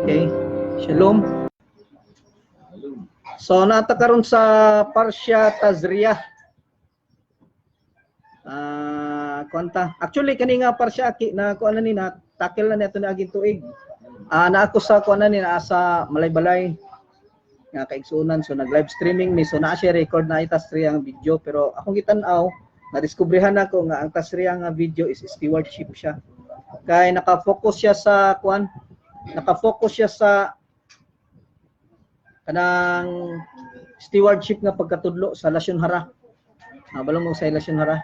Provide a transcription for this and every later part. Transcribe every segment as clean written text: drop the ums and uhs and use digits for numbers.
Okay. Shalom. So nata karon sa Parsha Tazria. Kwanta. Actually kani nga parsya na kuan ni na tackle na nato na aging tuig. Na ako sa kuan ni na sa Malaybalay nga kaigsunan, so nag live streaming mi, so naa siya record na itasriya ang video, pero akong gitan-aw na-discoveryhan ako nga ang tasriya nga video is stewardship siya. Kay naka-focus siya sa kuan, naka-focus siya sa kanang stewardship nga pagkatudlo sa lasyon hara. Balong mo sa lasyon hara.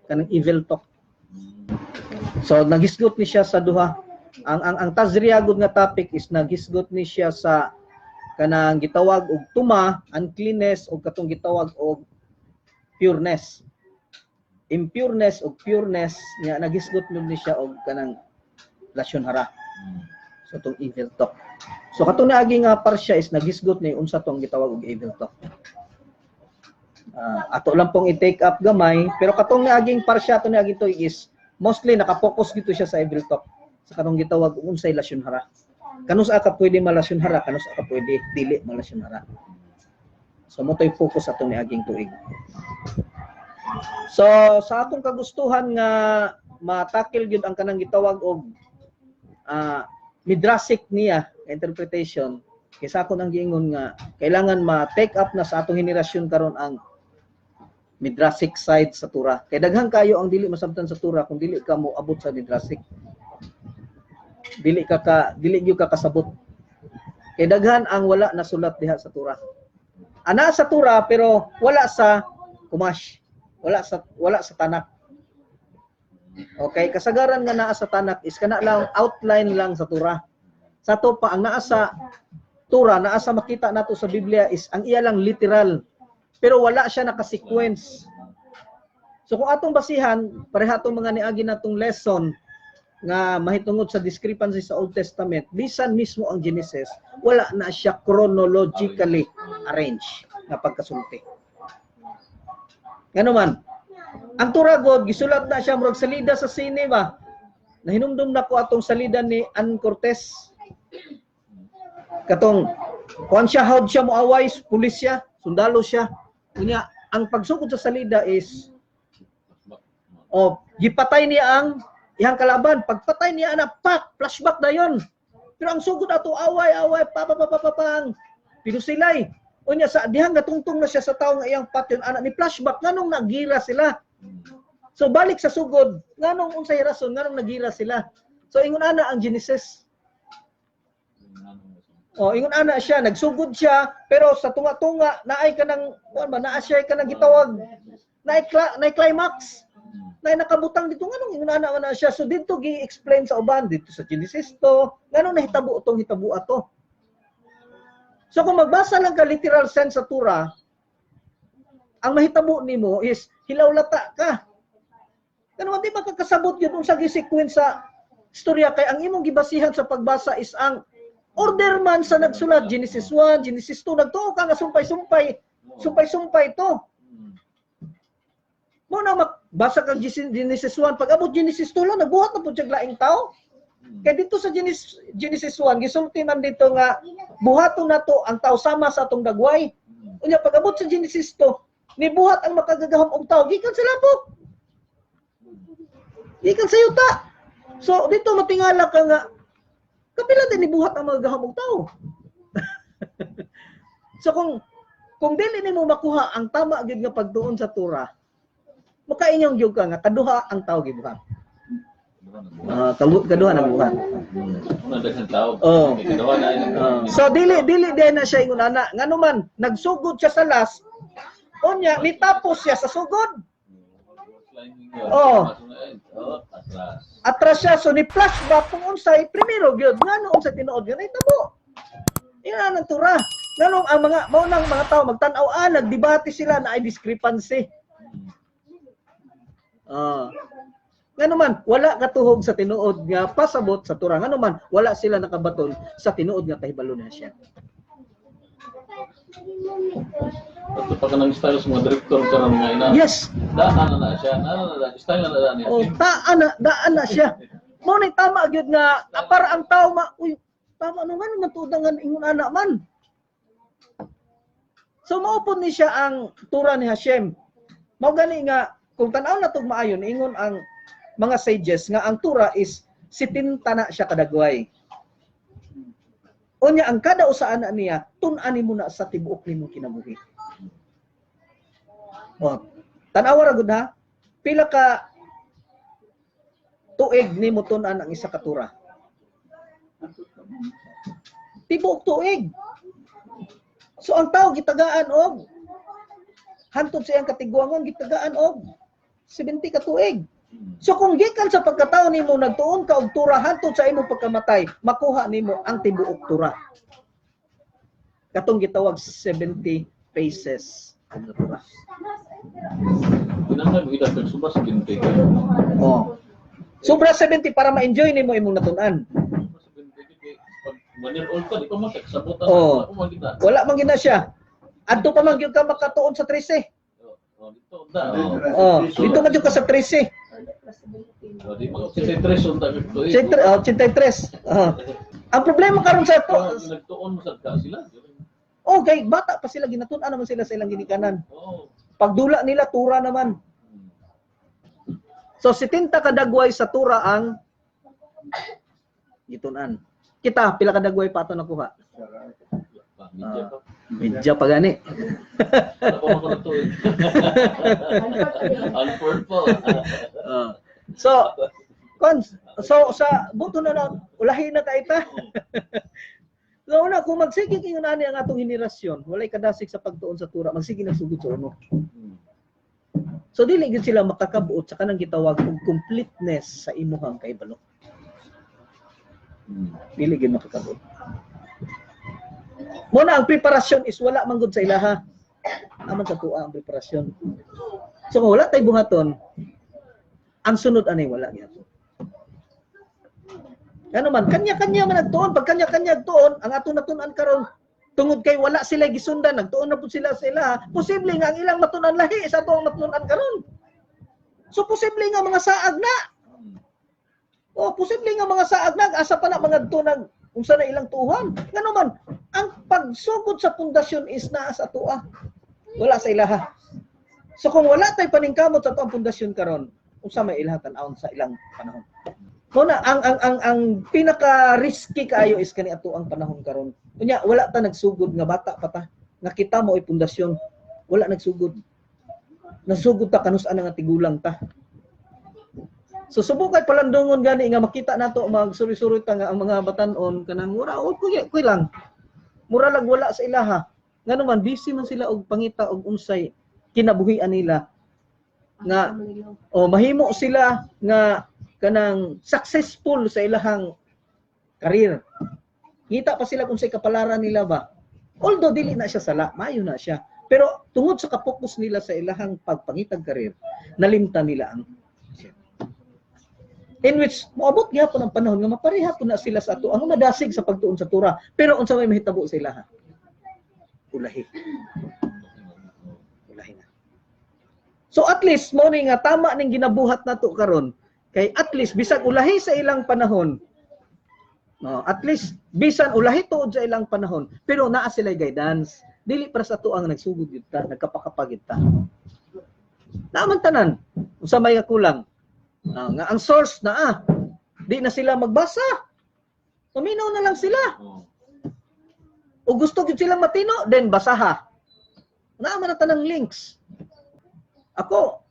Kanang evil talk. So nagisgot ni siya sa duha. Ang Tazria gud nga topic is nagisgot ni siya sa kanang gitawag og tuma, uncleanness, og katong gitawag og pureness. Impureness og pureness niya nagisgot ni siya og kanang lasyon hara. So tong evil talk. So katong naagi nga parsya is nagisgot ni unsa tong gitawag og evil talk. Ato lang pong i-take up gamay, pero katong naaging parsya to naagi to is mostly naka-focus gito siya sa evil talk. Sa katong gitawag og unsay lasyon hara. Kanus aka pwede malasyon hara, kanus aka pwede dili malasyon hara. So mo toy focus ato ni aging tuig. So sa akong kagustuhan nga matakil gyud ang kanang gitawag og midrashic niya interpretation, kaysa ako nang giingon nga kailangan ma-take up na sa atong henerasyon karon ang midrashic side sa Torah. Kay daghan kayo ang dili masabtan sa Torah kung dili ka mo abot sa midrashic. Dili gyud ka kasabot. Kay daghan ang wala na sulat diha sa Torah. Ana sa Torah pero wala sa Kumash. Wala sa Tanakh. Okay, kasagaran nga naa sa Tanakh is kana lang outline lang sa Torah. Sa to pa ang naa sa Torah, naa sa makita nato sa Biblia is ang iya lang literal. Pero wala siya naka-sequence. So kung atong basihan, pareha tong mga niagi natong lesson nga mahitungod sa discrepancy sa Old Testament, bisan mismo ang Genesis, wala na siya chronologically arranged na pagkasulti. Ngano man, ang Torah God gisulat na siya murag salida sa sine ba? Nahinumdum na ko atong salida ni Ann Cortez. Katong kuan siya, hawd siya moaway, pulis siya, sundalo siya. Unya, ang pagsugod sa salida is gipatay niya ang iyang kalaban. Pagpatay niya na flashback na yon. Pero ang sugod ato away papapapapang pinusilay. Unya sa dihang gatungtong na siya sa tawo nga iyang patyon anak ni flashback nganong nagira sila. So balik sa sugod, nganong unsay rason nganong nagira sila. So ingon ana ang Genesis. Ingon ana siya, nagsugod siya, pero sa tunga-tunga naay kanang naa siya kanang gitawag naay climax. Naay nakabutang dito nganong ingon ana na siya. So dito gi-explain sa uban dito sa Genesis to, nganong nahitabo tong hitabo ato. So kung magbasa lang ka literal sense sa Torah, ang mahitabo nimo is hilawlata ka. Kano di makakasabot yun sa gi-sequence sa istorya kay ang imong gibasihan sa pagbasa is ang order man sa nagsulat Genesis 1, Genesis 2, nagtuo ka nga sumpay-sumpay to. Mo na magbasa ka Genesis 1, pag abot Genesis 2 lang nagbuhat na pud siya laing tao. Kaya dito sa Genesis 1, gisulti man dito nga buhaton nato ang tao sama sa atong dagway. Unya pag abot sa Genesis 2, nibuhat ang makagagahom og tao gikan sa labok. Gikan sa yuta. So dito matingala ka nga kapila din nibuhat ang magagahom og tao. So kung dili nimo makuha ang tama gid nga pagtuon sa Torah, makainyong gyud ka nga kaduha ang tao gibuhat. Kaduha na buhat. So dili din na siya ingon ana. Ngano man nagsugod siya sa last. Unya nitapos siya sa sugod. Atras siya, so ni flashback kung unsay primero gyud ngano unsay tinuod gyud ay tabo. Yan ang Torah. Nganong ang mga maunang mga tao magtan-aw nagdebate sila na ay discrepancy. Ngano man wala katuhog sa tinuod nga pasabot sa Torah. Ngano man wala sila nakabaton sa tinuod nga kahibalo na siya. Ito pa ka ng style sa mga director ka ng mga ina. Yes. Daan na siya. Style na niya. Daan na siya. Mo ni tama gyud nga para ang tao nga matudangan ingon anak man. So maupod ni siya ang tura ni Hashem. Mao gani nga kung tan-aw na tug maayon ingon ang mga sages nga ang tura is 70 na siya kadagway. Unya ang kada usa ana niya tun-ani mo na sa tibuok nimo kinabuhi. O, tan-aw ra gud ha. Pila ka tuig nimo tun-an ang isa ka tura. Tibuok tuig. So ang tao gitagaan og hantod sa iyang katigwangon gitagaan og 70 ka tuig. So kung gikan sa pagkatao nimo nagtuon ka og tura hantod sa imong pagkamatay, makuha nimo ang tibuok tura. Katong gitawag 70 paces ang tura. Kinahanglan mo idagan subas 70 ka. Oh. Sobra 70 para ma-enjoy nimo imong natunan. Manir old ka, di pa matek, sabutan Oh. ako magita. Wala man gina siya. Adto pa man gyud ka makatuon sa 13. Dito, da. Dito man gyud ka sa 13. Di mo 83 unta dito. 83. Ang problema karon sa to, Nagtuon mo sa ka sila. okay, bata pa sila ginatun-an naman sila sa ilang ginikanan. Oh. Pagdula nila tura naman. So 70 kadagway sa tura ang gitun-an. Kita pila kadagway pa ato nakuha. Medya pa gani. Ako mo na to. Unford po. So sa buto na ulahin na kaita. So una kung magsige ingon ani ang atong henerasyon, walay kadasig sa pagtuon sa tura, magsige na sugod sa uno. So dili gid sila makakabuot sa kanang gitawag og completeness sa imuhang kahibalo. Dili gid makakabuot. Muna ang preparasyon is wala man gud sa ilaha. Aman sa tuwa ang preparasyon. So kung wala tay buhaton, ang sunod anay wala gyapon. Ano man, kanya-kanya man nagtuon, pag kanya-kanya nagtuon, ang ato natunan karon tungod kay wala sila gisundan, nagtuon na pud sila sa ilaha, posible nga ang ilang matunan lahi sa atong matunan karon. So posible nga mga saag na. O posible nga mga saag na, asa pa na mga tunag unsa na ilang tuhan. Ngano man, ang pagsugod sa pundasyon is naa sa tuwa. Wala sa ilaha. So kung wala tay paningkamot sa atong pundasyon karon, unsa may ilaha tan-awon sa ilang panahon. Muna ang pinaka risky kaayo is kani ato ang panahon karon. Unya wala ta nagsugod nga bata pa ta. Nakita mo ay pundasyon, wala nagsugod. Nasugod ta kanus-an nga tigulang ta. So subukay palandungon gani nga makita nato magsuri-suri ta nga ang mga batan-on kanang mura o kuy lang. Mura lang wala sa ilaha. Ngano man busy man sila og pangita og unsay kinabuhian nila. Nga mahimo sila nga kanang successful sa ilahang karir. Kita pa sila kung sa kapalaran nila ba. Although dili na siya sala, maayo na siya. Pero tungod sa kapokus nila sa ilahang pagpangitag karir, nalimtan nila ang in which moabot gyapon ang panahon nga mapareha po na sila sa ato ang madasig sa pagtuon sa tura. Pero unsa may mahitabo sa ilaha? Ulahi. Ulahi na. So at least mo ni nga tama ning ginabuhat nato karon. Kay at least bisan ulahi sa ilang panahon. No, at least bisan ulahi tuod sa ilang panahon, pero naa sila guidance. Dili para sa tuang nagsugod gyud ta, nagkapakapagid ta. Naaman tanan unsa may kulang. Nga ang source di na sila magbasa. Tuminaw na lang sila. O gusto gyud silang matino, then basaha. Naaman na tanang links. Ako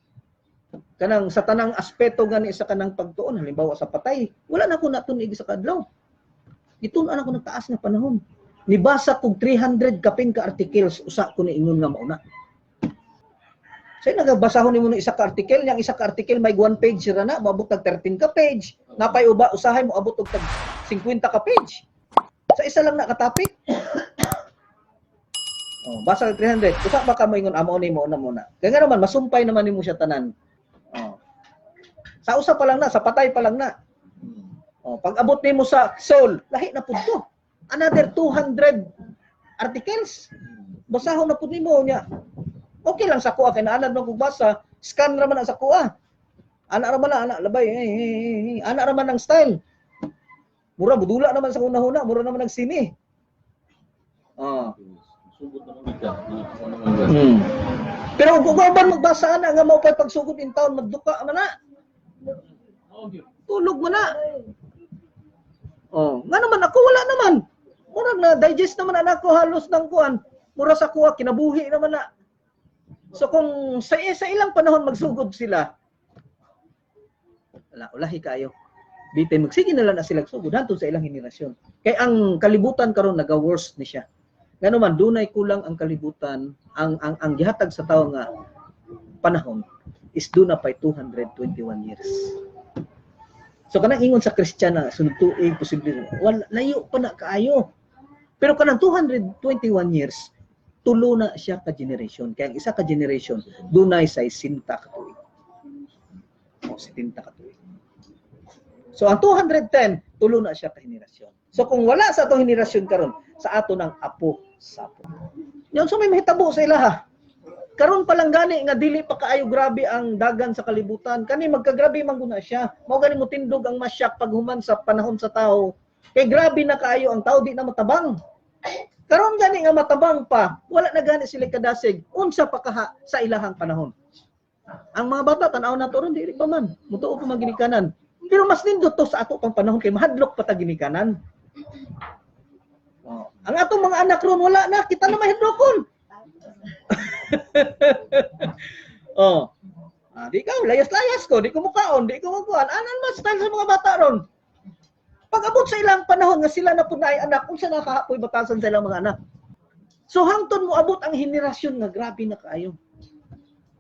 kanang sa tanang aspeto gani sa kanang pagtuon halimbawa sa patay wala na ko natunig sa kadlaw gitun-an ako nagtaas nga panahon nibasa kog 300 kapin ka articles usa ko niingon nga mauna say nagabasahon nimo ng isa ka article yang isa ka article may 1 page ra na moabot tag 13 ka page napay uba usahay mo abot og tag 50 ka page sa isa lang na ka topic basa kag 300 usa ba ka mo ingon amo ni mo na muna kaya nga naman masumpay naman nimo siya tanan. Sa usa pa lang na, sa patay pa lang na. Pag abot nimo sa soul, lahi na pud to. Another 200 articles. Basahon na pud nimo nya. Okay lang sa kuha kay naanad man kog basa, scan ra man sa kuha. Ana ra man na, ana labay. Ana ra man ang style. Mura budula naman sa una-una, mura naman nagsini. Oh. Sugod naman ka. Ano naman ka. Pero kung ba magbasa na nga mao pay pagsugod in taon magduka man na. Tulog man na. Oh, nga naman ako wala naman. Murag na digest naman anak ko halos ng kuan. Mura sa kuha kinabuhi naman na. So kung sa ilang panahon magsugod sila, ulahi kayo. Bitin magsige na lang na sila sugod hantud sa ilang henerasyon. Kay ang kalibutan karon naga-worse ni siya. Ngano man dunay kulang ang kalibutan, ang gihatag sa tawo nga panahon is duna pay 221 years. So kanang ingon sa Kristiyana sunod tuig posible wala layo pa na kaayo. Pero kanang 221 years tulo na siya ka generation. Kaya ang isa ka generation dunay say 60 ka tuig. O 70 ka tuig. So ang 210 tulo na siya ka henerasyon. So kung wala sa atong henerasyon karon sa ato ng apo sapo. Yan so may mahitabo sa ilaha. Karon pa lang gani nga dili pa kaayo grabe ang dagan sa kalibutan. Kani magkagrabe man guna siya. Mao gani mo tindog ang masyak paghuman sa panahon sa tao. Kay grabe na kaayo ang tao di na matabang. Karon gani nga matabang pa, wala na gani sila kadasig. Unsa pa kaha sa ilahang panahon. Ang mga bata tan-aw na to ron dili pa man. Mutuo pa maginikanan. Pero mas nindot to sa ato pang panahon kay mahadlok pa ta ginikanan. Oh. Ang atong mga anak ron wala na kita na mahadlokon. Oh. Di ka layas-layas ko, di ko mukaon, di ko magkuan. Anan mas style sa mga bata ron. Pag abot sa ilang panahon nga sila na pud naay anak, unsa na kahapoy batasan sa ilang mga anak. So hangtod mo abot ang henerasyon nga grabe na kaayo.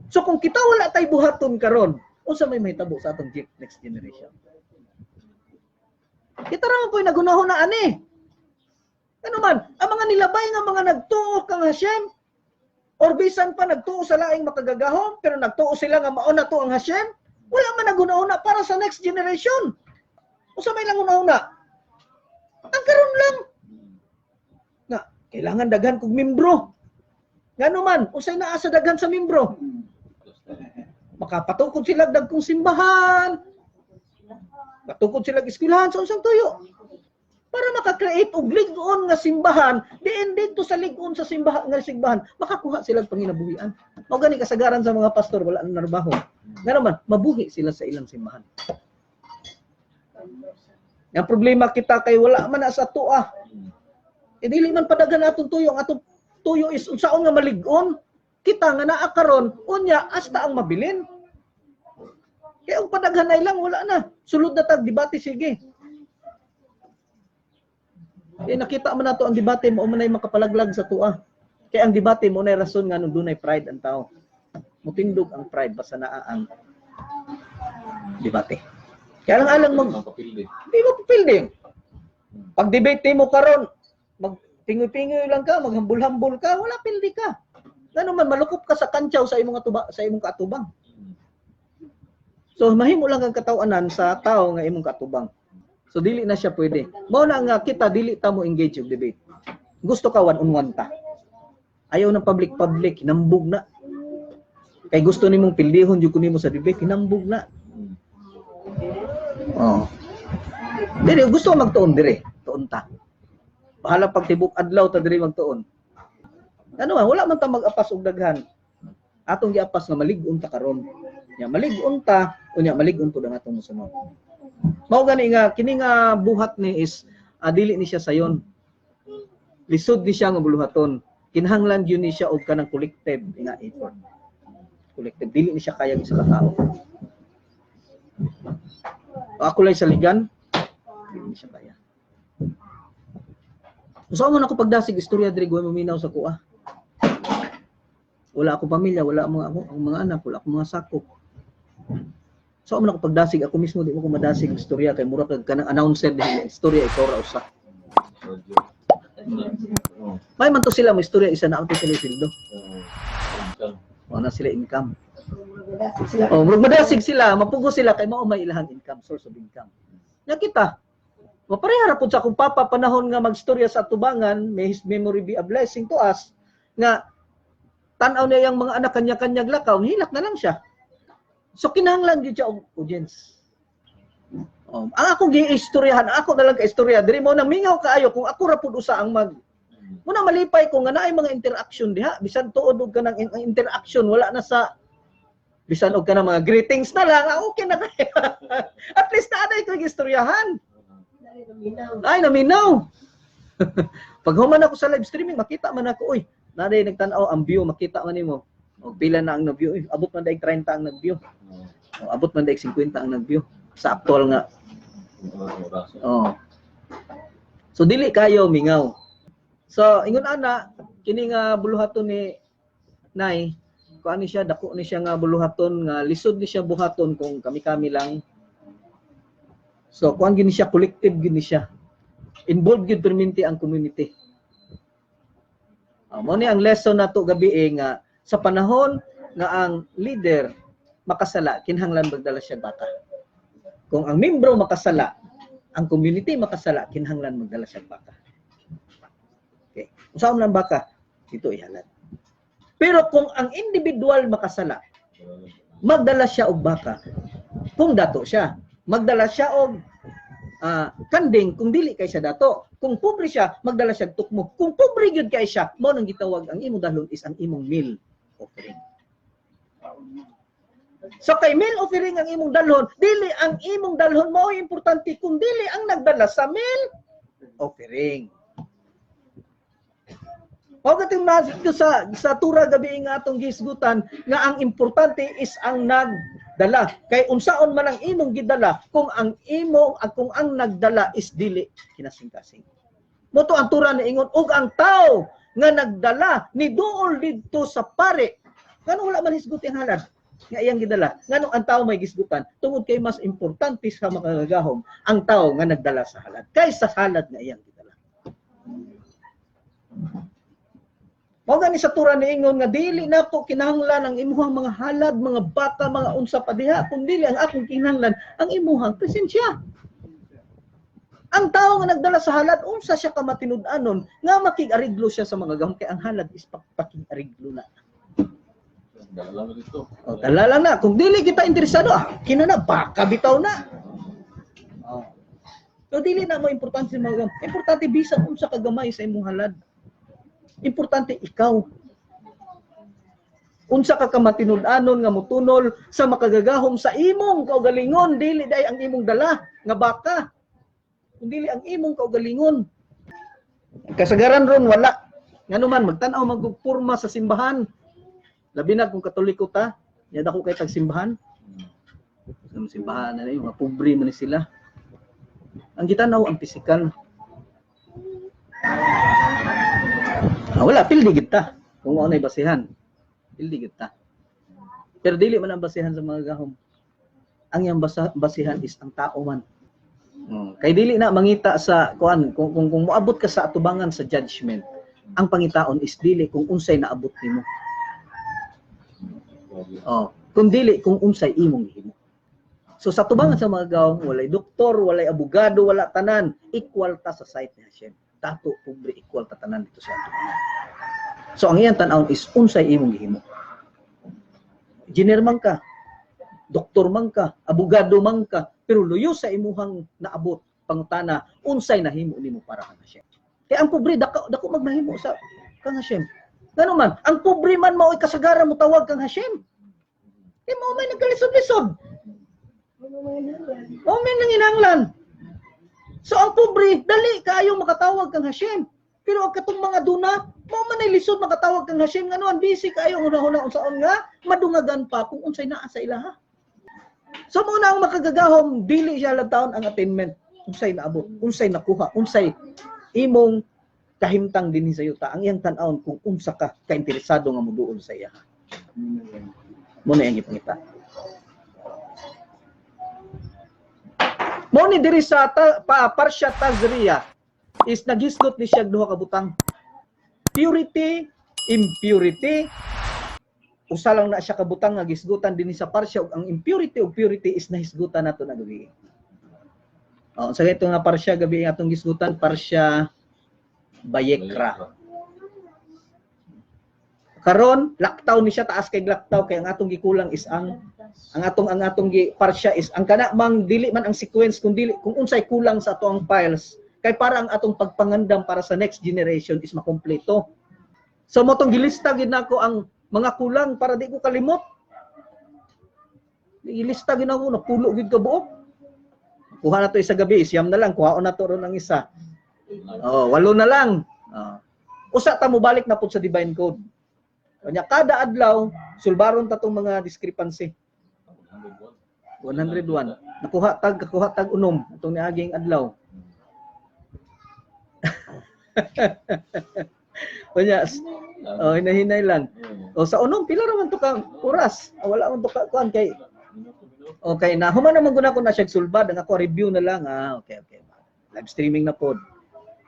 So kung kita wala tay buhaton karon, unsa may mahitabo sa atong next generation? Kita ra man po'y nagunahon na ani. Ano man, ang mga nilabay nga mga nagtuo kang Hashem, or bisan pa nagtuo sa laing makagagahom, pero nagtuo sila nga mao na to ang Hashem, wala man nagunahon para sa next generation. Unsa may lang una-una? Ang karon lang. Nga, kailangan daghan kog membro. Ngano man, unsay naa sa daghan sa membro? Makapatukod sila dagkong simbahan. Patukod sila eskwelahan sa unsang tuyo. Para maka-create og lig-on nga simbahan, diin dito sa lig-on sa simbahan nga simbahan, makakuha sila panginabuhian. Mao gani kasagaran sa mga pastor wala na narbaho. Nga naman, mabuhi sila sa ilang simbahan. Ang problema kita kay wala man na sa tuwa. E dili man padagan atong tuyo, ang atong tuyo is unsaon nga malig-on. Kita nga naa karon unya hasta ang mabilin. Kaya ang padaghanay lang wala na. Sulod na tag debate sige. Kaya nakita man nato ang debate mo manay makapalaglag sa tuwa. Kaya ang debate mo nay rason nga nung dunay pride ang tao. Mutindog ang pride basta naa ang debate. Kaya lang alang Mapapildi. Di mo pipildi. Pag debate mo karon, magtingoy-tingoy lang ka, maghambul-hambul ka, wala pildi ka. Ngano man malukop ka sa kantsaw sa imong kaatubang. So mahimo lang kang katawanan sa tao nga imong katubang. So dili na siya pwede. Mao na nga kita dili ta mo engage og debate. Gusto ka one-on-one ta. Ayaw ng public, hinambog na. Kay gusto nimong pildihon jud nimo sa debate, hinambog na. Oh. Dili gusto magtuon dire, tuon ta. Bahala pag tibok adlaw ta dire magtuon. Ano man, wala man ta mag-apas og daghan. Atong giapas nga malig-on ta karon. Nya malig-on ta, unya malig-on pud ang atong mosunod. Mao gani nga kini nga buhat ni is dili ni siya sayon. Lisod ni siya nga buluhaton. Kinahanglan gyud ni siya og kanang collective nga effort. Collective dili ni siya kaya sa katao. Ako lang sa ligan, dili ni siya kaya. Usaw man ako pagdasig istorya diri go maminaw sa kuha. Wala ako pamilya, wala ang mga anak, wala akong mga sakop. So man ako pagdasig ako mismo di mo ko madasig istorya kay mura kag kanang announcer di istorya ikaw ra usa. May man to sila mo istorya isa na ang sila sildo. Wala sila income. Oh, murag madasig sila, mapugo sila kay mao may ilahang income, source of income. Nya kita mapareha ra pud sa akong papa panahon nga magstorya sa atubangan, may his memory be a blessing to us nga tan-aw niya yung mga anak kanya-kanyang lakaw, hilak na lang siya. So kinahanglan gyud siya og audience. Ang akong giistoryahan, ako na lang ka istorya, diri mo na mingaw kaayo kung ako ra pud usa ang muna malipay ko nga naay mga interaction diha, bisan tuod og kanang interaction wala na sa bisan og kanang mga greetings na lang, okay na kay. At least naay ko istoryahan. Ay naminaw. Pag human ako sa live streaming, makita man ako, uy, naday nagtan-aw ang view, makita man nimo. O pila na ang nag-view, abot man daig 30 ang nag-view. O abot man daig 50 ang nag-view sa actual nga. Oh. So dili kayo mingaw. So ingon ana kini nga buluhaton ni Nay, kuan ni siya dako ni siya nga buluhaton nga lisod ni siya buhaton kung kami-kami lang. So kuan gini siya collective gini siya. Involved gyud perminti ang community. Mo ni ang lesson nato gabi nga sa panahon nga ang leader makasala kinahanglan magdala siya baka. Kung ang membro makasala, ang community makasala, kinahanglan magdala siya baka. Okay. Usaon lang baka, ito ihalad. Pero kung ang individual makasala, magdala siya og baka. Kung dato siya, magdala siya og kanding kung dili kay siya dato. Kung pobre siya, magdala siya og tukmo. Kung pobre gyud kay siya, mao nang gitawag ang imong dalhon is ang imong meal offering. So kay meal offering ang imong dalhon, dili ang imong dalhon mao importante kung dili ang nagdala sa meal offering. O kating sa tura gabi nga atong gisgutan nga ang importante is ang nagdala. Kay unsaon man ang imong gidala kung ang nagdala is dili kinasing-kasing. Moto ang tura ni ingon ug ang tao nga nagdala ni duol didto sa pare. Ngano wala man hisgot ang halad nga iyang gidala. Ngano ang tao may gisgutan tungod kay mas importante sa makagagahom ang tao nga nagdala sa halad kaysa sa halad nga iyang gidala. Mao gani sa tura ni ingon nga dili nako kinahanglan ang imuhang mga halad, mga baka, mga unsa pa diha, kun dili ang akong kinahanglan ang imuhang presensya. Ang tao nga nagdala sa halad unsa siya ka matinud-anon nga makig-ariglo siya sa mga gahom kay ang halad is pakig-ariglo na. Dala lang dito. O, dala lang na. Kung dili kita interesado, kinana baka bitaw na. Oh. So dili na mo importante mga gahom. Importante bisan unsa ka gamay sa imong halad. Importante ikaw. Unsa ka kamatinud-anon nga mutunol sa makagagahom sa imong kaugalingon, dili day ang imong dala nga baka. Kung dili ang imong kaugalingon. Kasagaran ron wala. Ngano man magtan-aw magpurma sa simbahan. Labi na kung Katoliko ta, yada ko kay tag simbahan. Sa simbahan na yung mga pobre man sila. Ang gitanaw ang pisikal. Wala, pildi kita. Kung ano ay basihan. Pildi kita. Pero dili man ang basihan sa mga gahom. Ang yang basihan is ang tao man. Kay dili na mangita sa kuan kung moabot ka sa atubangan sa judgment. Ang pangitaon is dili kung unsay naabot nimo. Kung dili kung unsay imong himo. So sa tubangan sa mga gahom, walay doktor, walay abogado, wala tanan, equal ta sa sight ni Hashem. Tato pobre equal ta tanan dito sa atubangan. So ang iyang tan-aw is unsay imong gihimo. Engineer man ka, doktor man ka, abogado man ka, pero luyo sa imuhang naabot pangutana unsay nahimo nimo para kang Hashem. Kaya ang pobre dako magmahimo sa kang Hashem. Ngano man, ang pobre man mao'y kasagaran mo tawag kang Hashem. Di mo may nagkalisod-lisod. O may nanginanglan. So ang pobre, dali kayong makatawag kang Hashem. Pero ang katong mga duna, mo man ay lisod makatawag kang Hashem. Ngano, ang busy kayo, una-una unsaon nga, madungagan pa kung unsay naa sa ilaha. So muna ang makagagahom, dili siya lataon ang attainment. Unsay naabot, unsay nakuha, unsay imong kahimtang din sa yuta. Ang iyang tan-awon kung unsa ka kainteresado nga moduol sa iya. Muna ang ipangita. Mo ni diri sa Parsha Tazria is nagisgot ni siya duha ka butang. Purity, impurity. Usa lang na siya ka butang nga gisgutan dinhi sa parsya ug ang impurity ug purity is nahisgutan nato na gabi. Sa ito nga parsya gabi atong gisgutan, parsya Bayekra. Karon laktaw ni siya taas kay laktaw kay ang atong gikulang is ang atong parsya is ang kana mang dili man ang sequence kung dili kung unsay kulang sa atong files kay para ang atong pagpangandam para sa next generation is makumpleto. So mo tong gilista gid nako ang mga kulang para di ko kalimot. Ilista gid nako napulo gid ka buok. Kuha na to isa gabi, siyam na lang kuhaon na to ron ang isa. Oh, 8 na lang. Usa ta mo balik na pud sa divine code. Kanya kada adlaw sulbaron ta tong mga discrepancy. 101. Nakuha tag unom itong niaging adlaw. Kanya hinahinay lang. O sa unom pila ra man to ka oras? Wala man to ka kuan kay okay na human naman guna ko na siya sulbad ang ako review na lang. Okay. Live streaming na pod.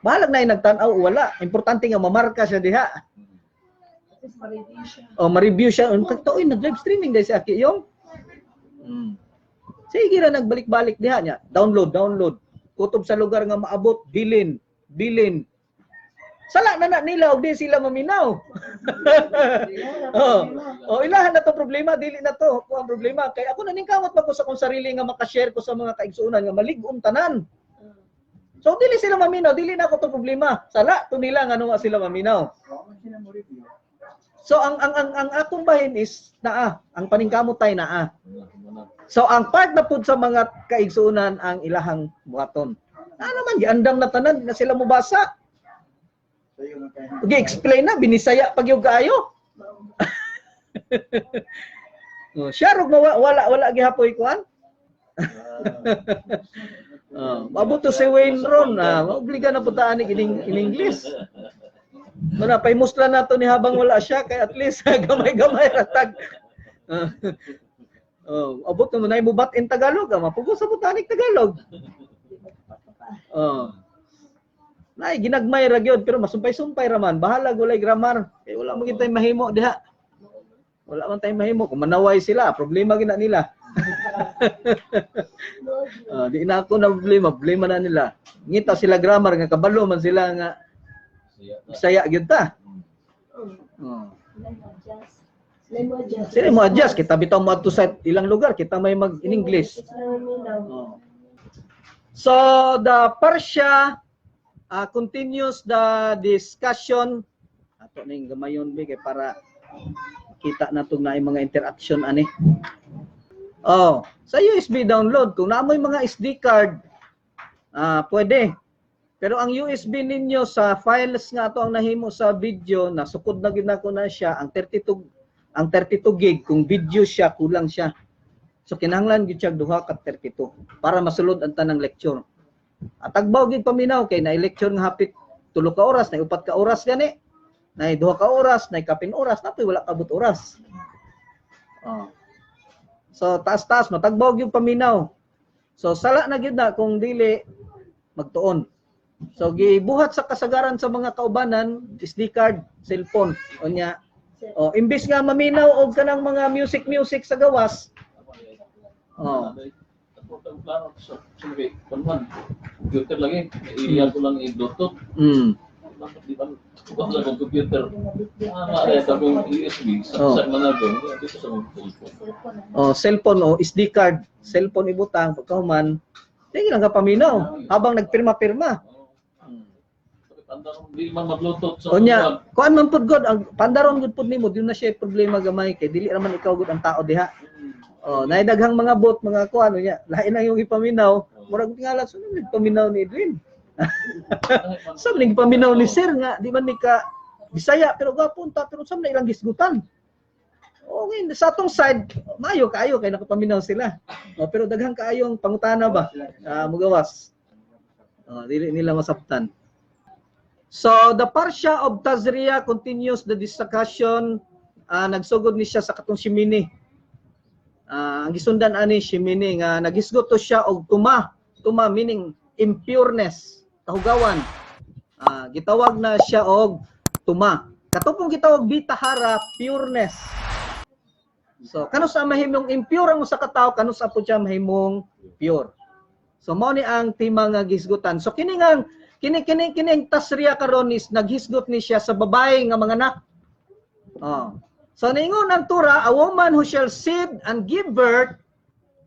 Bahalag na nagtan-aw wala. Importante nga mamarka siya diha. Ma-review siya. Kaktoy, nag-live streaming dahil si Aki yung. Sige na nagbalik-balik diha niya. Download. Kutob sa lugar nga maabot, bilin. Sala na nila, di sila maminaw. Ilahan na to problema, dili na to. Kung ang problema, kaya ako naningkamot pa ko sa kong sarili nga makashare ko sa mga kaigsuunan nga malig-on tanan. So, dili sila maminaw, dili na ako to problema. Sala, to nila nga nga sila maminaw. So ang akong bahin is ang paningkamot tay naa. So ang part na pud sa mga kaigsuunan ang ilahang buhaton. Naman giandam na tanan na sila mobasa. Okay, explain na binisaya pag yung kaayo. Siya rog wala gihapoy kuan. Mabuto si Wayne Ron obliga na putaan in English. Mana pay musla nato ni habang wala siya kay at least gamay-gamay ratag. Abot mo na mo bat in Tagalog, mapugo sa botanik Tagalog. Nay ginagmay ra gyud pero masumpay-sumpay ra man, bahala gulay grammar. Kay wala man gitay mahimo diha. Wala man tay mahimo kung manaway sila, problema gina nila. Di na ako na problema na nila. Ngita sila grammar nga kabalo man sila nga Bisaya gyud ta. Sila mo adjust kita bitaw mo adto sa ilang lugar kita may mag in English. So the Parsha continues the discussion ato ning gamayon bigay para kita nato na mga interaction ani. Sa USB download kung naamoy mga SD card pwede. Pero ang USB ninyo sa files nga to ang nahimo sa video na sukod na gid nako na siya ang 32 gig kung video siya kulang siya. So kinahanglan gid siya duha ka 32 para masulod ang tanang lecture. At agbaw gid paminaw kay na lecture nga hapit 3 ka oras, na 4 ka oras gani. Na 2 ka oras, na 10 oras, napoy wala kabut oras. So taas-taas matagbaw gyud paminaw. So sala na gyud na kung dili magtuon. So gibuhat sa kasagaran sa mga kaubanan, SD card, cellphone, unya. Imbis nga maminaw og kanang mga music sa gawas. Computer lagi, iyan ko lang i-bluetooth. Di ba? Kung sa computer, ay tabong USB sa mga doon, dito sa cellphone. Cellphone SD card, cellphone ibutang pagkahuman. Sige lang ka paminaw habang nagpirma-pirma. Di man mag-bluetooth sa Onya, kuan man pud god ang pandaron gud pud nimo, di na siya problema gamay kay dili raman ikaw gud ang tao diha. Naay daghang mga bot, mga kuan nya, lain lang yung ipaminaw, murag tingala sunod nagpaminaw ni Edwin. Sab ning paminaw ni sir nga di man ni ka Bisaya pero gapon ta pero sam na ilang gisgutan. Okay, sa atong side, maayo kaayo kay nakapaminaw sila. Pero daghang kaayong pangutana ba? Mugawas. Dili nila masabtan. So the Parsha of Tazria continues the discussion. Nagsugod ni siya sa katong Shimini. Ang gisundan ani Shimini nga nagisgot to siya og tuma meaning impureness, kahugawan. Gitawag na siya og tuma. Katupong gitawag bitahara, pureness. So kanus sa mahimong impure ang usa ka tawo, kanus sa pud siya mahimong pure. So mao ni ang tema nga gisgutan. So kining tasriya karon is naghisgot ni siya sa babae nga mga anak. So ningon ang Tura, a woman who shall seed and give birth,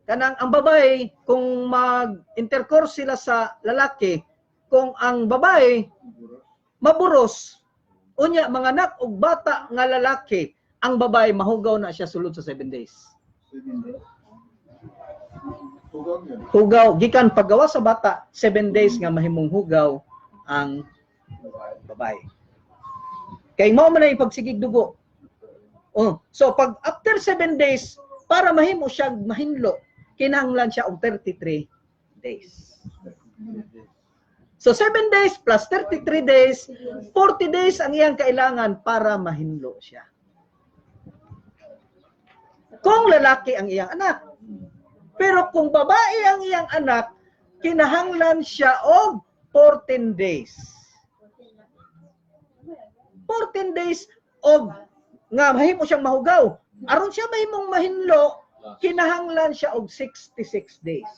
kanang ang babae kung mag-intercourse sila sa lalaki, kung ang babae maburos, unya manganak og bata nga lalaki, ang babae mahugaw na siya sulod sa 7 days. Hugaw gikan paggawa sa bata 7 days nga mahimong hugaw ang babae. Kay mao man ay pagsigig dugo. So pag after 7 days para mahimo siya mahinlo, kinahanglan siya og 33 days. So 7 days plus 33 days, 40 days ang iyang kailangan para mahinlo siya. Kung lalaki ang iyang anak. Pero kung babae ang iyang anak, kinahanglan siya og 14 days. 14 days og nga mahimo siyang mahugaw. Aron siya mahimong mahinlo, kinahanglan siya og 66 days.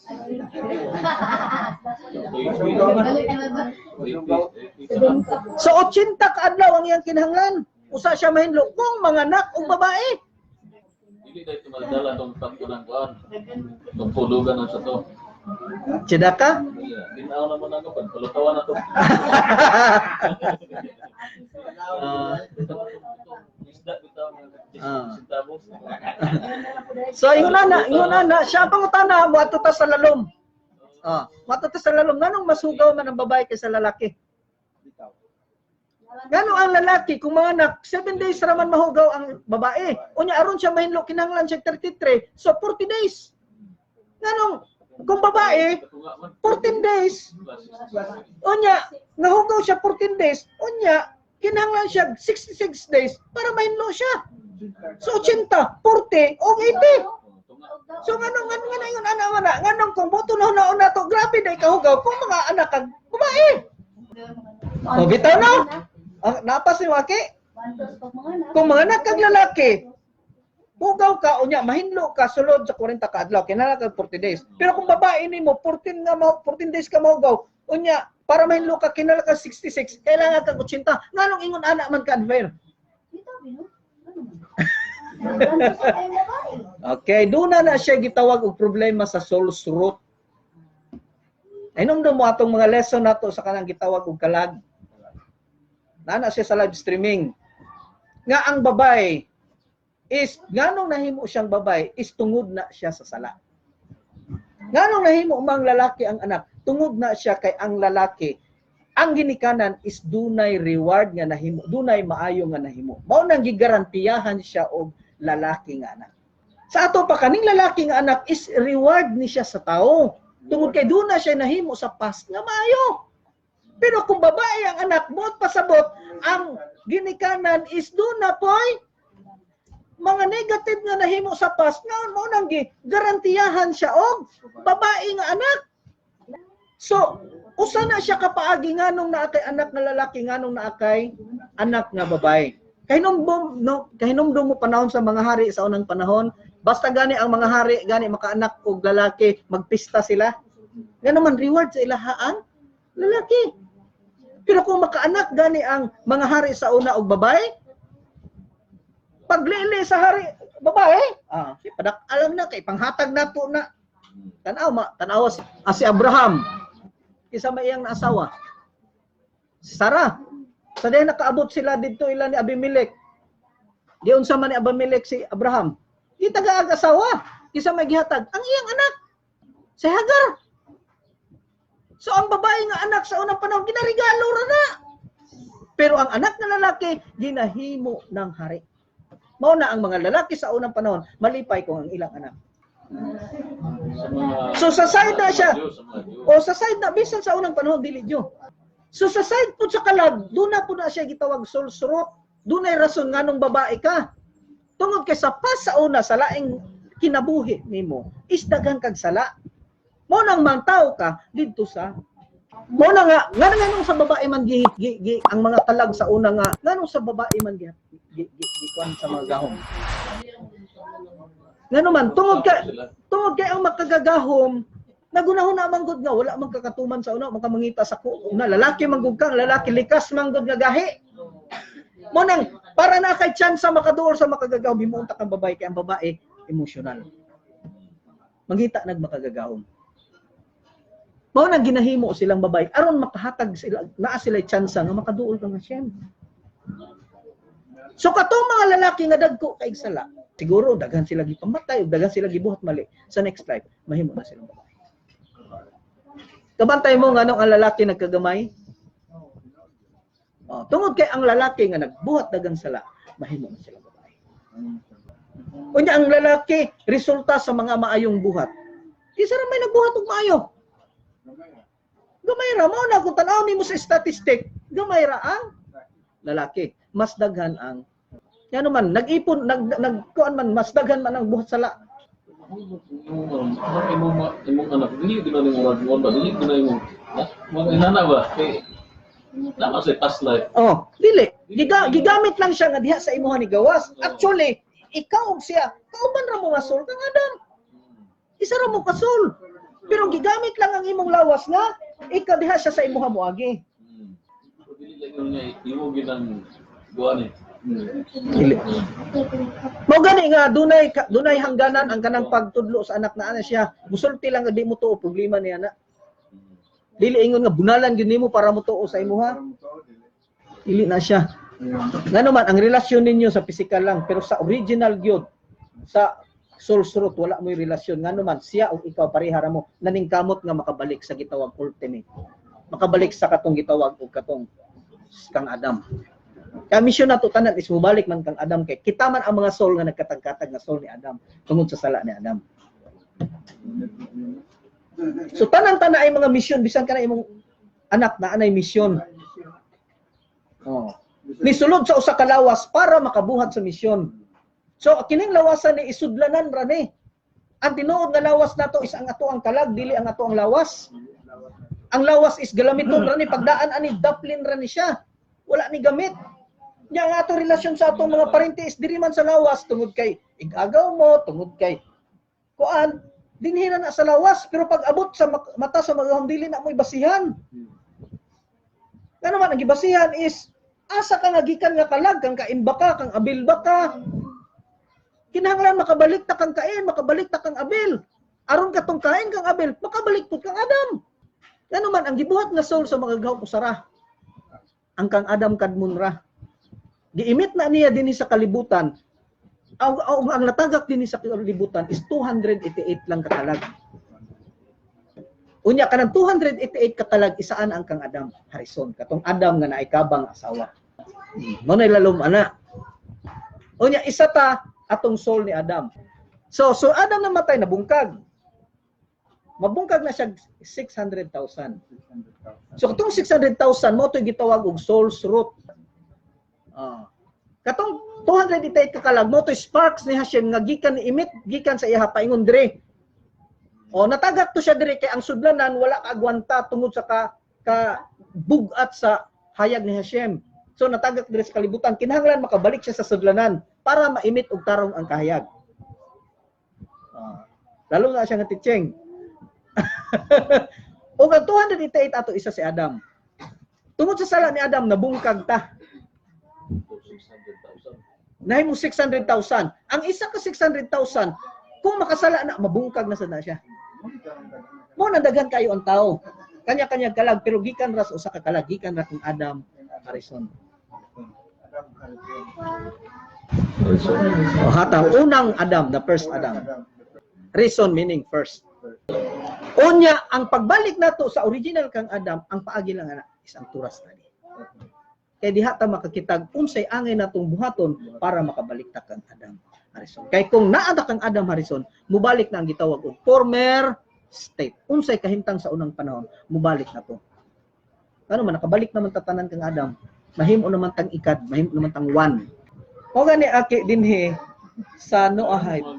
So 80 ka adlaw ang iyang kinahanglan. Usa siya mahinlo kung manganak og babae. Hindi tayo tumadala itong tampo ng kuhan. Itong pulugan ng sato. Tsida ka? Dinaw naman ako, pagpalutawan na ito. Isda, bitaw ng sintabos. So, ingon na, siya pangutana, matuta sa lalom. Matuta sa lalom. Nganong masugaw man ang babae kaysa lalaki? Ngano ang lalaki, kung mga anak, 7 days raman mahugaw ang babae. Unya, aron siya mahinlo, kinahanglan siya 33. So, 40 days. Nganong, kung babae, 14 days. Unya, nahugaw siya 14 days. Unya, kinahanglan siya 66 days para mahinlo siya. So, 80, 40, o 80. So, nganong kung buto na to, grabe na ikahugaw kung mga anak kag babae. O, bitaw na. Napas ni Waki? Kung mga anak kag lalaki, hugaw ka, unya, mahinlo ka, sulod sa 40 ka adlaw, kinahanglan kag 40 days. Pero kung babae nimo 14 days ka mahugaw, unya, para mahinlo ka, kinahanglan kag 66, kailangan kag 80. Nganong ingon anak man ka unfair? Okay, doon na siya gitawag og problema sa soul's root. Inom mo atong mga lesson nato sa kanang gitawag og kalag. Nana siya sa live streaming. Nga ang babae is, nganong nahimo siyang babae, is tungod na siya sa sala. Nganong nahimo mang lalaki ang anak, tungod na siya kay ang lalaki. Ang ginikanan is dunay reward nga nahimo, dunay maayo nga nahimo. Mao nang gigarantiyahan siya og lalaki nga anak. Sa ato pa kaning lalaki nga anak is reward ni siya sa tao. Tungod kay duna siya nahimo sa past nga maayo. Pero kung babae ang anak, buot pasabot, ang ginikanan is duna poy mga negative nga nahimo sa past nga mao nang garantiyahan siya og babae nga anak. So, usa na siya kapaagi nganong naakay anak nga lalaki, nganong naakay anak nga babae. Kahinumdum mo panahon sa mga hari sa unang panahon, basta gani ang mga hari gani makaanak og lalaki, magpista sila. Nga naman reward sa ilahaan lalaki. Pero kung makaanak gani ang mga hari sa una og babae, paglili sa hari babae, padak alam na kay panghatag nato na. Tanaw si Abraham. Isa may iyang naasawa. Si Sarah. Sa day nakaabot sila dito ila ni Abimelech. Di unsa man ni Abimelech si Abraham. Di taga asawa. Isa may gihatag ang iyang anak. Si Hagar. So ang babae nga anak sa unang panahon ginarigalo ra na. Pero ang anak na lalaki ginahimo ng hari. Mao na ang mga lalaki sa unang panahon malipay kung ang ilang anak. So sa side na siya. O sa side na bisan sa unang panahon dili Diyo. So sa side po sa kalag, doon na po na siya gitawag soul's root. Doon ay rason nganong babae ka. Tungod kay sa pas sa una sa laing kinabuhi nimo, is daghan kag sala. Mo nang mantaw ka didto sa mo na nga nganong sa babae man ang mga kalag sa una nga nganong sa babae man kuan sa mga gahom. Ngano man tungod kay ang makagagahom nagunahon na manggod nga wala man kakatuman sa una makamangita sa ko na lalaki manggod kang lalaki likas manggod nga gahi. Mo nang Para na kay chance sa makaduol sa makagagahom, himuunta kang babae kay ang babae emotional. Mangita nagmakagagahom. Mao nang ginahimo silang babae aron makahatag sila naa sila chance nga makaduol kang Hashem. So katong mga lalaki nga dagko kay sala, siguro daghan sila gipamatay ug daghan sila gibuhat mali sa next life, mahimo na silang babae. Kabantay mo nga ang lalaki nagkagamay. Tungod kay ang lalaki nga nagbuhat dagang sala, mahimo na silang babae. Unya ang lalaki resulta sa mga maayong buhat. Isa ra may nagbuhat og maayo. Gamay ra mao na kung tan-aw nimo sa statistic, gamay ra ang lalaki. Mas daghan ang yan man nag-ipon nagkuan man mas daghan man ang buhat sala. Imong anak dili gina ning oras mo ba dili gina imong mga inana ba kay nama sa past life. Dili. Gigamit lang siya nga diha sa imuha ni gawas. Actually, ikaw ug siya, kauban ra mo nga soul kang Adam. Isa ra mo ka soul. Pero gigamit lang ang imong lawas nga ikaw diha siya sa imuha moagi. Dili lang niya imo ginang guan eh. Dili. Mo gani nga dunay hangganan ang kanang pagtudlo sa anak na ana siya. Musulti lang nga di mo tuo problema niya na. Dili ingon nga bunalan gyud nimo para mo tuo sa imuha. Dili na siya. Ngano man ang relasyon ninyo sa physical lang pero sa original gyud sa soul root wala mo'y relasyon. Ngano man siya ug ikaw parehara mo naningkamot nga makabalik sa gitawag ultimate. Makabalik sa katong gitawag ug katong kang Adam. Kaya mission nato tanan is mubalik man kang Adam kay kita man ang mga soul nga nagkatag-katag nga soul ni Adam tungod sa sala ni Adam. So tanan-tanan ay mga mission bisan kana imong anak na anay mission. Nisulod sa usa ka lawas para makabuhat sa mission. So kining lawasan ni isudlanan ra ni. Ang tinuod nga lawas nato is ang ato ang kalag dili ang ato ang lawas. Ang lawas is galamiton ra ni pagdaan ani daplin ra ni siya. Wala ni gamit. Nya nga ato relasyon sa atong mga parente is diri man sa lawas tungod kay igagaw mo, tungod kay kuan dinhi na sa lawas pero pag abot sa mata sa mga dili na mo'y basihan. Ngano man ang gibasihan is asa ka nga gikan nga kalag kang kainba ka, kang abil ba ka? Kinahanglan makabalik ta kang kain, makabalik ta kang abil. Aron katong kain kang abil, makabalik pud kang Adam. Ngano man ang gibuhat nga soul sa mga gahom usara. Ang kang Adam kadmon ra. Giimit na niya dinhi sa kalibutan. Ang natagak dinhi sa kalibutan is 288 lang katalag. Unya kanang 288 katalag isaan ang kang Adam Harrison, katong Adam nga naikabang asawa. Mo na ilalom ana. Unya isa ta atong soul ni Adam. So Adam namatay nabungkag. Mabungkag na siya 600,000. So katong 600,000 mo to'y gitawag og soul's root. Katong 288 kakalag mo to'y sparks ni Hashem nga gikan ni imit gikan sa iha paingon dire. Natagak to siya dire kay ang sudlanan wala kaagwanta tungod sa ka bugat sa hayag ni Hashem. So natagak dire sa kalibutan kinahanglan makabalik siya sa sudlanan para maimit og tarong ang kahayag. Lalo na siya nga titseng. O ang 288 ato isa si Adam. Tungod sa sala ni Adam nabungkag ta. Nahay mo 600,000. Ang isa ka 600,000 kung makasala na mabungkag na sana siya. Mo nadagan kayo ang tao. Kanya-kanya kalag pero gikan ra sa usa ka kalag gikan ra kung Adam Harrison. Hatang unang Adam, the first Adam. Reason meaning first. Unya ang pagbalik nato sa original kang Adam, ang paagi lang ana is ang turas tani. Kay diha ta makakitag unsay angay natong buhaton para makabalik ta kang Adam Harrison. Kay kung naa ta kang Adam Harrison, mubalik na ang gitawag og former state. Unsay kahimtang sa unang panahon, mubalik na to. Ano man nakabalik naman tatanan kang Adam, mahimo naman tang ikad, mahimo naman tang one. O gani aki dinhi sa Noahide.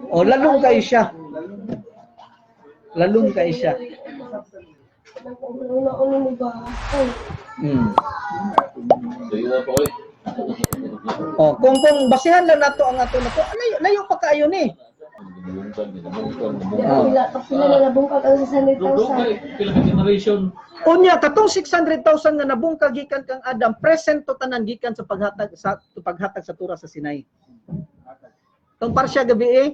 O lalong kayo siya. Lalong kayo siya. Kung basihan lang nato ang ato nato, layo pa kaayo ni. Pila na nabungkag ang 600,000. Pila ka generation Unya katong 600,000 nga nabungkag gikan kang Adam, present to tanan gikan sa paghatag sa tura sa Sinai. Tong parsya gabi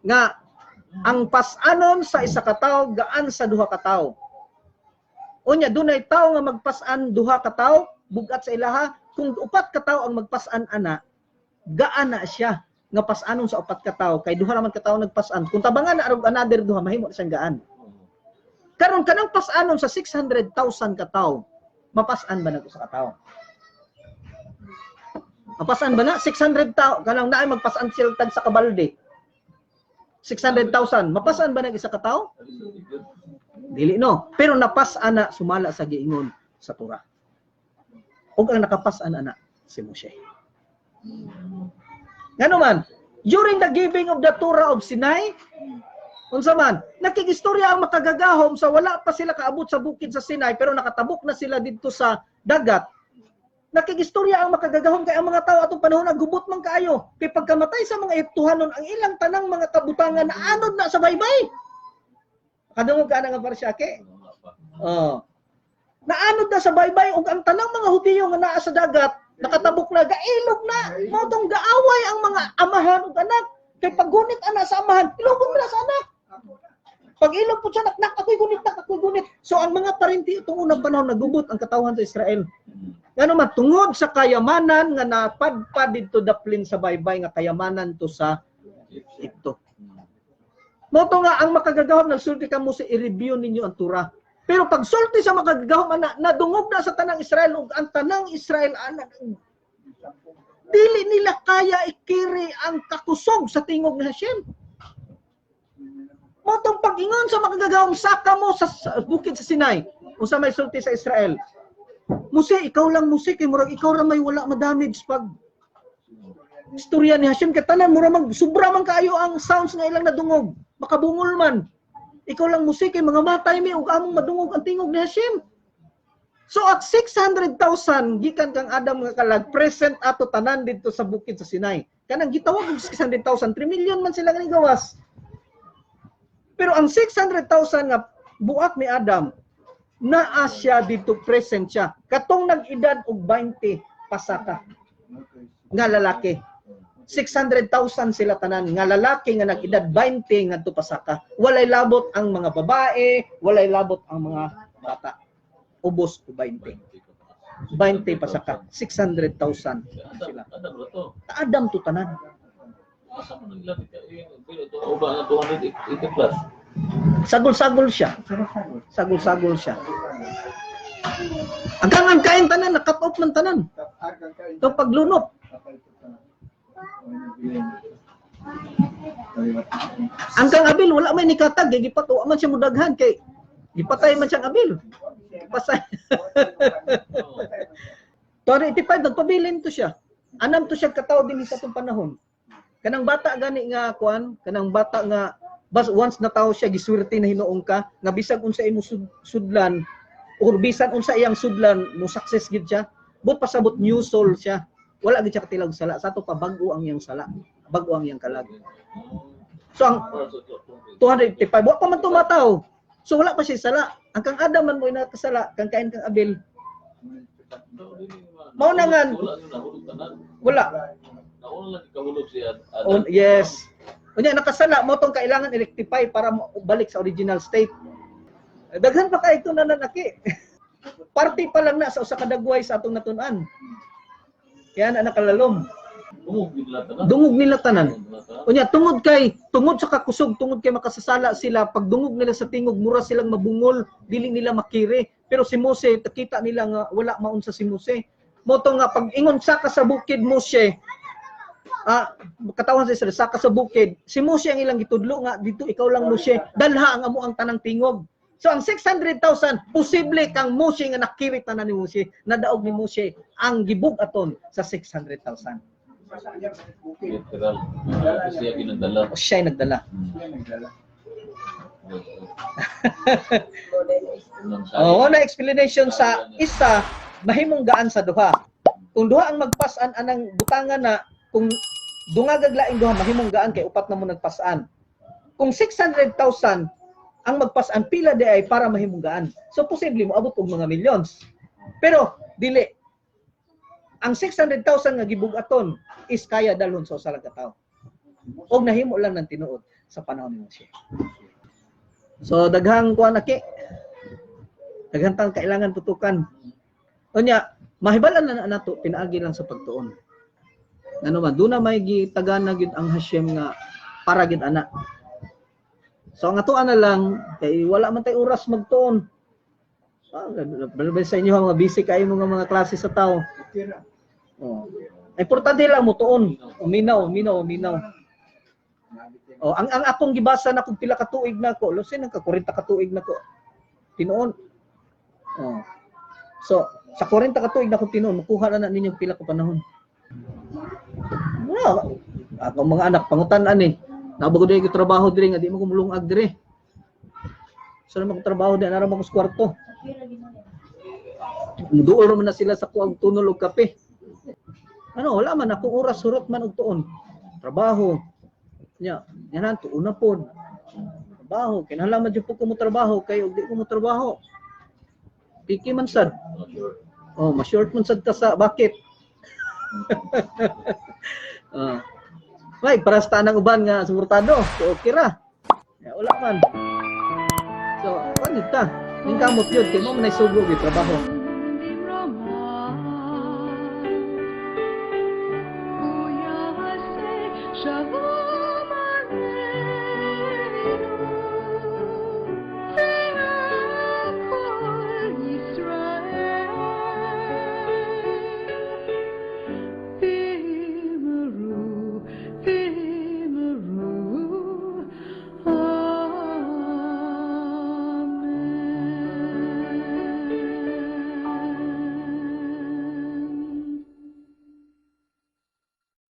nga ang pas-anon sa isa ka tawo gaan sa duha ka tawo. Unya dunay tawo nga magpas-an duha ka tawo bugat sa ilaha, kung upat ka tawo ang magpas-an ana, gaan na siya nga pas-anon sa upat ka tawo kay duha naman ka tawo nagpas-an. Kung tabangan na arog another duha mahimo siyang gaan. Karon kanang pas-anon sa 600,000 ka tawo, mapas-an ba nato sa katawo? Mapas-an ba na 600 tawo kanang naay magpas-an sila tag sa kabalde? 600,000, mapas-an ba na isa ka tawo? Dili no. Pero napas-an na sumala sa giingon sa Torah. Ug ang nakapas-an ana si Moshe. Ngano man, during the giving of the Torah of Sinai, unsa man, nakigistorya ang makagagahom sa wala pa sila kaabot sa bukid sa Sinai pero nakatabok na sila dito sa dagat. Nakigistorya ang makagagahom kay ang mga tao atong panahon nagubot man kaayo. Kay pagkamatay sa mga Ehiptohanon ang ilang tanang mga kabutangan naanod na sa baybay. Kadungog ka na nga parsyake. Naanod na sa baybay ug ang tanang mga Hudiyo nga naa sa dagat nakatabok na gailog na mao tong gaaway ang mga amahan ug anak. Kay paggunit ana sa amahan, ilubog na sa anak. Pag ilog po siya, nak, ako'y gunit. So, ang mga parenti itong unang panahon nagubot ang katawhan sa Israel. Ano man, tungod sa kayamanan nga napadpad dito daplin sa baybay nga kayamanan to sa Egypto. Moto nga, ang makagagahom, nagsulti ka mo sa i-review ninyo ang Torah. Pero pag sulti sa makagagahom, nadungog na sa tanang Israel, ug ang tanang Israel, dili nila kaya ikiri ang kakusog sa tingog ni Hashem. Motong pag-ingon sa makagagawang saka mo sa bukid sa Sinai, unsa may sulti sa Israel. Mose, ikaw lang Mose, kay murag ikaw ra may wala ma-damage pag istorya ni Hashem kay tanan mura mag sobra man kaayo ang sounds nga ilang nadungog, makabungol man. Ikaw lang Mose, kay mga matay mi ug among madungog ang tingog ni Hashem. So at 600,000 gikan kang Adam nga kalag present ato tanan dito sa bukid sa Sinai. Kanang gitawag og 600,000, 3 million man sila nga gawas. Pero ang 600,000 nga buak ni Adam, naa siya dito present siya. Katong nag-edad og 20 pasaka nga lalaki. 600,000 sila tanan nga lalaki nga nag-edad 20 ngadto pasaka. Walay labot ang mga babae, walay labot ang mga bata. Ubos ko 20. 20 pasaka. 600,000 sila. Adam to tanan. Sagol-sagol siya. Sagol-sagol siya. Hanggang ang kain tanan, nakat off ng tanan. Ito paglunok. Hanggang abil, wala may nikatag. Gipatuwa man siya mudaghan kay gipatay man siyang abil. Pasay. 85, nagpabilin to siya. Anam to siya kataw din sa itong panahon. Kanang bata gani nga kuan, kanang bata nga bas once na tao siya giswerte na hinuong ka, nga bisag unsa imo sudlan or bisan unsa iyang sudlan mo success gid siya, but pasabot new soul siya. Wala gid siya katilag sala, sa to pa bag-o ang iyang sala, bag-o ang iyang kalag. So ang 285 wa pa man tumataw. So wala pa siya sala. Ang kang Adam man mo inakasala, kang kain kang Abel. Mao na nga wala. Yes. Unya nakasala mo tong kailangan i-rectify para balik sa original state. Daghan pa kay ito na nanaki. Party pa lang na sa usa ka dagway sa atong natun-an. Kaya na nakalalom. Dungog nila tanan. Unya tungod sa kakusog, tungod kay makasasala sila, pag dungog nila sa tingog mura silang mabungol, dili nila makiri. Pero si Mose, takita nila nga wala maunsa si Mose. Moto nga pag ingon saka sa bukid Mose, katawan sa Israel, saka sa bukid, si Mose ang ilang gitudlo nga dito ikaw lang Mose, dalha ang amo ang tanang tingog. So ang 600,000 posible kang Mose nga nakiri tanan ni Mose, nadaog ni Mose ang gibug-aton sa 600,000. Siya ay nagdala. Na explanation sa isa mahimong gaan sa duha. Kung duha ang magpas-an anang butangan na, kung dungagag laing duha mahimong gaan kay upat na mo nagpas-an. Kung 600,000 ang ang pila di ay para mahimunggaan. So posible mo abot og mga millions. Pero dili. Ang 600,000 nga gibugaton is kaya dalhon sa usa ka tawo. Og nahimo lang ng tinuod sa panahon ni Moshe. So daghang kuan naki. Daghang tang kailangan tutukan. Unya, mahibalan na nato pinaagi lang sa pagtuon. Ano man, doon na may gitagan na gyud ang Hashem nga para gyud ana. So ang atuan na lang kay wala man tay oras magtuon. Balbay sa inyo mga busy kayo mga klase sa tao. Oh. Importante lang mo tuon. Uminaw. Oh, ang akong gibasa na kung pila ka tuig na ko, lusin ang ka 40 ka tuig na ko. Tinuon. Oh. So, sa 40 ka tuig na ko tinuon, makuha na ninyong pila ka panahon. No. Akong mga anak pangutan-an eh. Nabago din yung trabaho diri nga di mo kumulungag diri. So na magtrabaho din ara mo sa kwarto. Duol man na sila sa kuang tunol og kape. Ano, wala man ako oras surot man og tuon. Trabaho. Nya, yanan tuon na pod. Trabaho, kinahanglan man jud ko mo trabaho kay og di ko mo trabaho. Piki man sad. Oh, ma-short man sad ka sa bakit. May parasta ng uban nga suportado. So okay ra. Ya wala man. So, ano ta? Ning kamot yun kay mo man sugo gyud trabaho. Shavu